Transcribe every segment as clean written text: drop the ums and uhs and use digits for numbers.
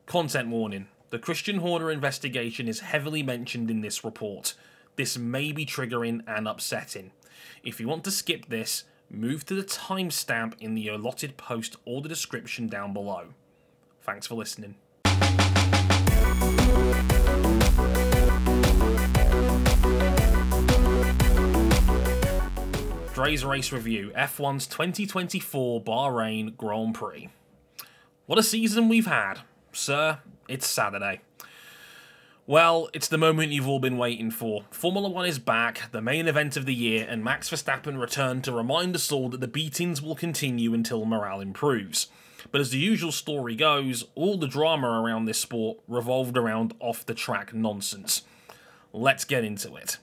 Content warning. The Christian Horner investigation is heavily mentioned in this report. This may be triggering and upsetting. If you want to skip this, move to the timestamp in the allotted post or the description down below. Thanks for listening. Dre's Race Review, F1's 2024 Bahrain Grand Prix. What a season we've had. Sir, it's Saturday. Well, it's the moment you've all been waiting for. Formula 1 is back, the main event of the year, and Max Verstappen returned to remind us all that the beatings will continue until morale improves. But as the usual story goes, all the drama around this sport revolved around off-the-track nonsense. Let's get into it.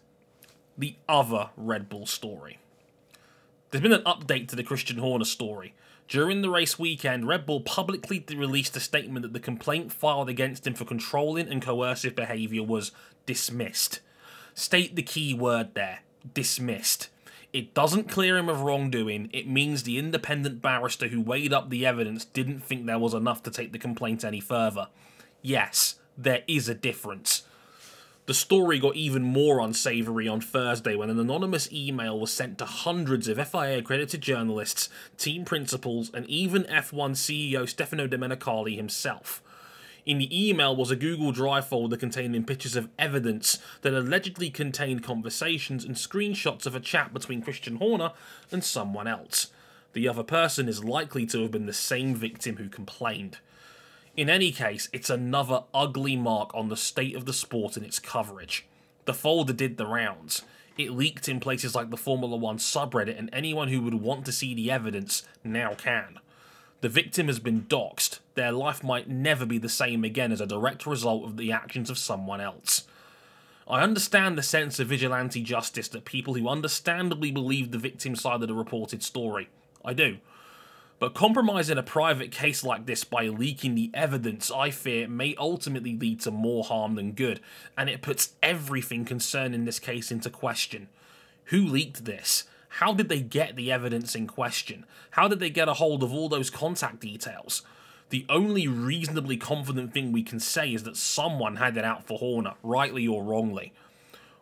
The other Red Bull story. There's been an update to the Christian Horner story. During the race weekend, Red Bull publicly released a statement that the complaint filed against him for controlling and coercive behaviour was dismissed. State the key word there, dismissed. It doesn't clear him of wrongdoing, it means the independent barrister who weighed up the evidence didn't think there was enough to take the complaint any further. Yes, there is a difference. The story got even more unsavoury on Thursday when an anonymous email was sent to hundreds of FIA-accredited journalists, team principals, and even F1 CEO Stefano Domenicali himself. In the email was a Google Drive folder containing pictures of evidence that allegedly contained conversations and screenshots of a chat between Christian Horner and someone else. The other person is likely to have been the same victim who complained. In any case, it's another ugly mark on the state of the sport and its coverage. The folder did the rounds. It leaked in places like the Formula 1 subreddit, and anyone who would want to see the evidence now can. The victim has been doxxed. Their life might never be the same again as a direct result of the actions of someone else. I understand the sense of vigilante justice that people who understandably believe the victim's side of the reported story. I do. But compromising a private case like this by leaking the evidence, I fear, may ultimately lead to more harm than good, and it puts everything concerning this case into question. Who leaked this? How did they get the evidence in question? How did they get a hold of all those contact details? The only reasonably confident thing we can say is that someone had it out for Horner, rightly or wrongly.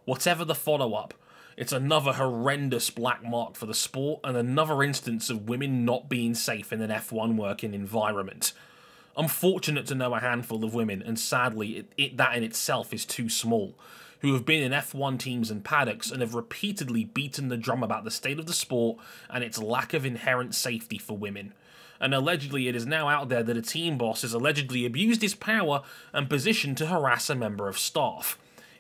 Whatever the follow-up, it's another horrendous black mark for the sport and another instance of women not being safe in an F1 working environment. I'm fortunate to know a handful of women, and sadly that in itself is too small, who have been in F1 teams and paddocks and have repeatedly beaten the drum about the state of the sport and its lack of inherent safety for women. And allegedly it is now out there that a team boss has allegedly abused his power and position to harass a member of staff.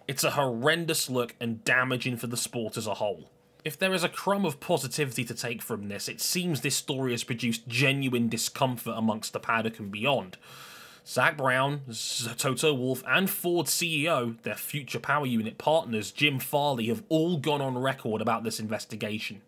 It's a horrendous look and damaging for the sport as a whole. If there is a crumb of positivity to take from this, it seems this story has produced genuine discomfort amongst the paddock and beyond. Zach Brown, Toto Wolff, and Ford CEO, their future power unit partners, Jim Farley, have all gone on record about this investigation.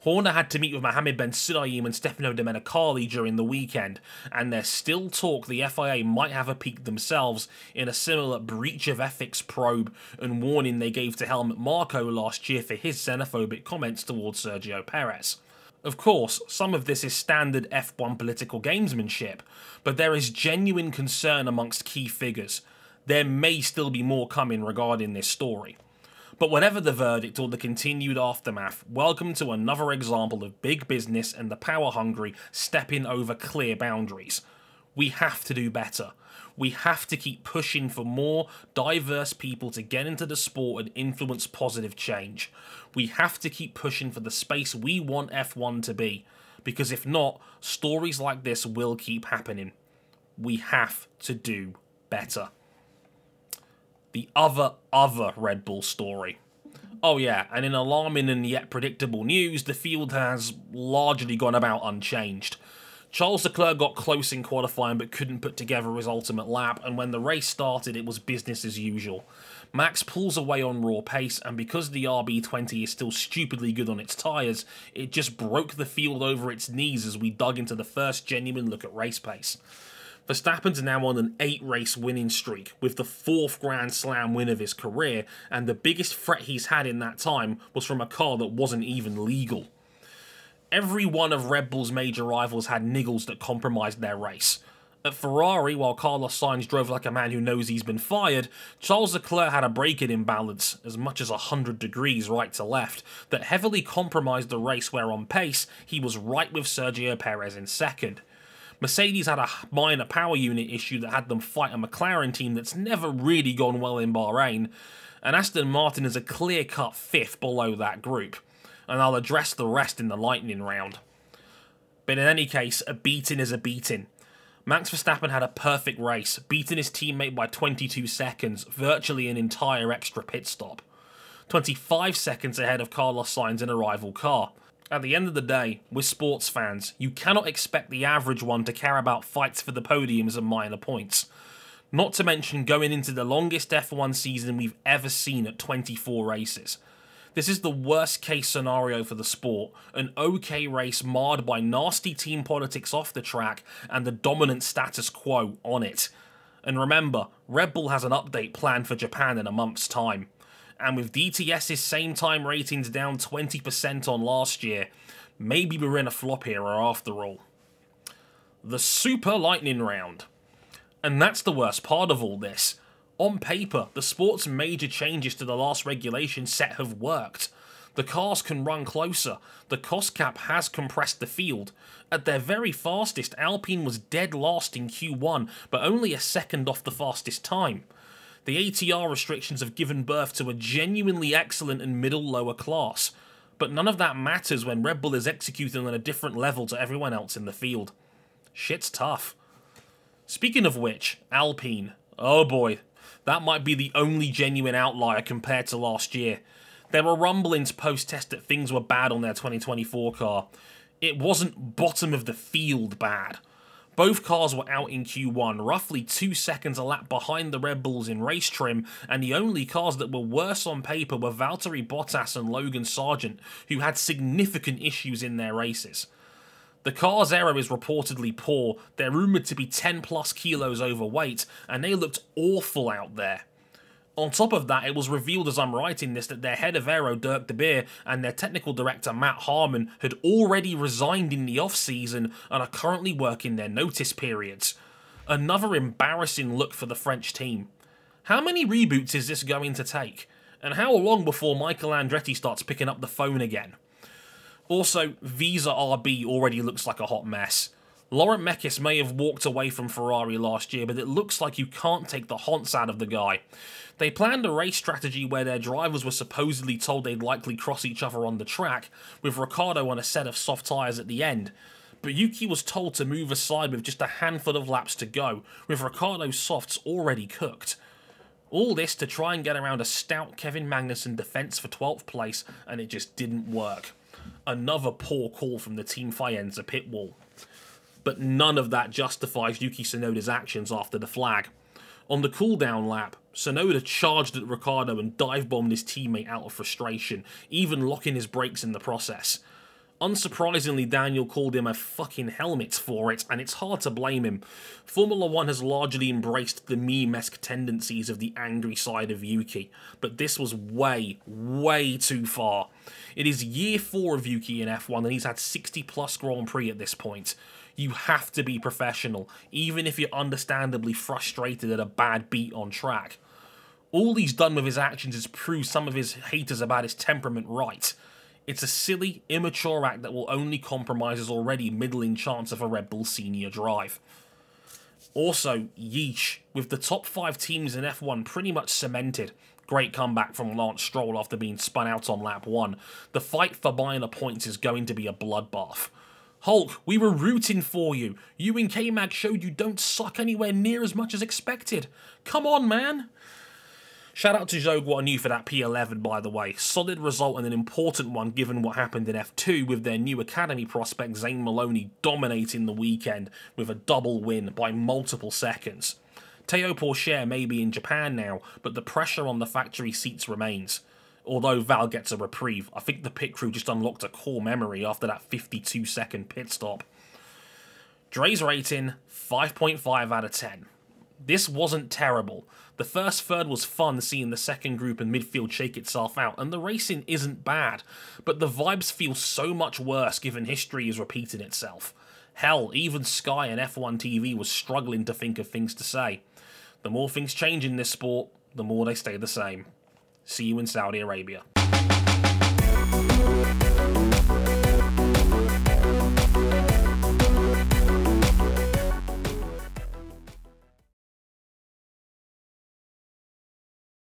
Horner had to meet with Mohammed Ben Sulayem and Stefano Domenicali during the weekend, and there's still talk the FIA might have a peek themselves in a similar breach of ethics probe and warning they gave to Helmut Marko last year for his xenophobic comments towards Sergio Perez. Of course, some of this is standard F1 political gamesmanship, but there is genuine concern amongst key figures. There may still be more coming regarding this story. But whatever the verdict or the continued aftermath, welcome to another example of big business and the power-hungry stepping over clear boundaries. We have to do better. We have to keep pushing for more diverse people to get into the sport and influence positive change. We have to keep pushing for the space we want F1 to be, because if not, stories like this will keep happening. We have to do better. The other Red Bull story. Oh yeah, and in alarming and yet predictable news, the field has largely gone about unchanged. Charles Leclerc got close in qualifying but couldn't put together his ultimate lap, and when the race started it was business as usual. Max pulls away on raw pace, and because the RB20 is still stupidly good on its tyres, it just broke the field over its knees as we dug into the first genuine look at race pace. Verstappen's now on an 8-race winning streak, with the 4th Grand Slam win of his career, and the biggest threat he's had in that time was from a car that wasn't even legal. Every one of Red Bull's major rivals had niggles that compromised their race. At Ferrari, while Carlos Sainz drove like a man who knows he's been fired, Charles Leclerc had a braking imbalance, as much as 100 degrees right to left, that heavily compromised the race where on pace he was right with Sergio Perez in second. Mercedes had a minor power unit issue that had them fight a McLaren team that's never really gone well in Bahrain, and Aston Martin is a clear-cut fifth below that group, and I'll address the rest in the lightning round. But in any case, a beating is a beating. Max Verstappen had a perfect race, beating his teammate by 22 seconds, virtually an entire extra pit stop. 25 seconds ahead of Carlos Sainz in a rival car. At the end of the day, we're sports fans. You cannot expect the average one to care about fights for the podiums and minor points. Not to mention going into the longest F1 season we've ever seen at 24 races. This is the worst case scenario for the sport, an okay race marred by nasty team politics off the track and the dominant status quo on it. And remember, Red Bull has an update planned for Japan in a month's time. And with DTS's same time ratings down 20% on last year, maybe we're in a flop era after all. The Super Lightning Round. And that's the worst part of all this. On paper, the sport's major changes to the last regulation set have worked. The cars can run closer, the cost cap has compressed the field. At their very fastest, Alpine was dead last in Q1, but only a second off the fastest time. The ATR restrictions have given birth to a genuinely excellent and middle-lower class, but none of that matters when Red Bull is executing on a different level to everyone else in the field. Shit's tough. Speaking of which, Alpine. Oh boy. That might be the only genuine outlier compared to last year. There were rumblings post-test that things were bad on their 2024 car. It wasn't bottom of the field bad. Both cars were out in Q1, roughly 2 seconds a lap behind the Red Bulls in race trim, and the only cars that were worse on paper were Valtteri Bottas and Logan Sargent, who had significant issues in their races. The car's aero is reportedly poor, they're rumoured to be 10 plus kilos overweight, and they looked awful out there. On top of that, it was revealed as I'm writing this that their head of aero, Dirk De Beer, and their technical director, Matt Harmon, had already resigned in the off-season and are currently working their notice periods. Another embarrassing look for the French team. How many reboots is this going to take? And how long before Michael Andretti starts picking up the phone again? Also, Visa RB already looks like a hot mess. Laurent Mekies may have walked away from Ferrari last year, but it looks like you can't take the honts out of the guy. They planned a race strategy where their drivers were supposedly told they'd likely cross each other on the track, with Ricciardo on a set of soft tyres at the end. But Yuki was told to move aside with just a handful of laps to go, with Ricciardo's softs already cooked. All this to try and get around a stout Kevin Magnussen defence for 12th place, and it just didn't work. Another poor call from the Team Faenza pit wall. But none of that justifies Yuki Tsunoda's actions after the flag. On the cooldown lap, Tsunoda charged at Ricciardo and dive-bombed his teammate out of frustration, even locking his brakes in the process. Unsurprisingly, Daniel called him a fucking helmet for it, and it's hard to blame him. Formula 1 has largely embraced the meme-esque tendencies of the angry side of Yuki, but this was way, way too far. It is year 4 of Yuki in F1, and he's had 60 plus Grand Prix at this point. You have to be professional, even if you're understandably frustrated at a bad beat on track. All he's done with his actions is prove some of his haters about his temperament right. It's a silly, immature act that will only compromise his already middling chance of a Red Bull senior drive. Also, yeesh, with the top 5 teams in F1 pretty much cemented. Great comeback from Lance Stroll after being spun out on lap 1. The fight for minor points is going to be a bloodbath. Hulk, we were rooting for you. You and K-Mag showed you don't suck anywhere near as much as expected. Come on, man. Shout out to Zhou Guanyu for that P11, by the way. Solid result and an important one given what happened in F2 with their new academy prospect Zane Maloney dominating the weekend with a double win by multiple seconds. Théo Pourchaire may be in Japan now, but the pressure on the factory seats remains. Although Val gets a reprieve, I think the pit crew just unlocked a core memory after that 52-second pit stop. Dre's rating, 5.5 out of 10. This wasn't terrible. The first third was fun seeing the second group and midfield shake itself out, and the racing isn't bad, but the vibes feel so much worse given history is repeating itself. Hell, even Sky and F1 TV was struggling to think of things to say. The more things change in this sport, the more they stay the same. See you in Saudi Arabia.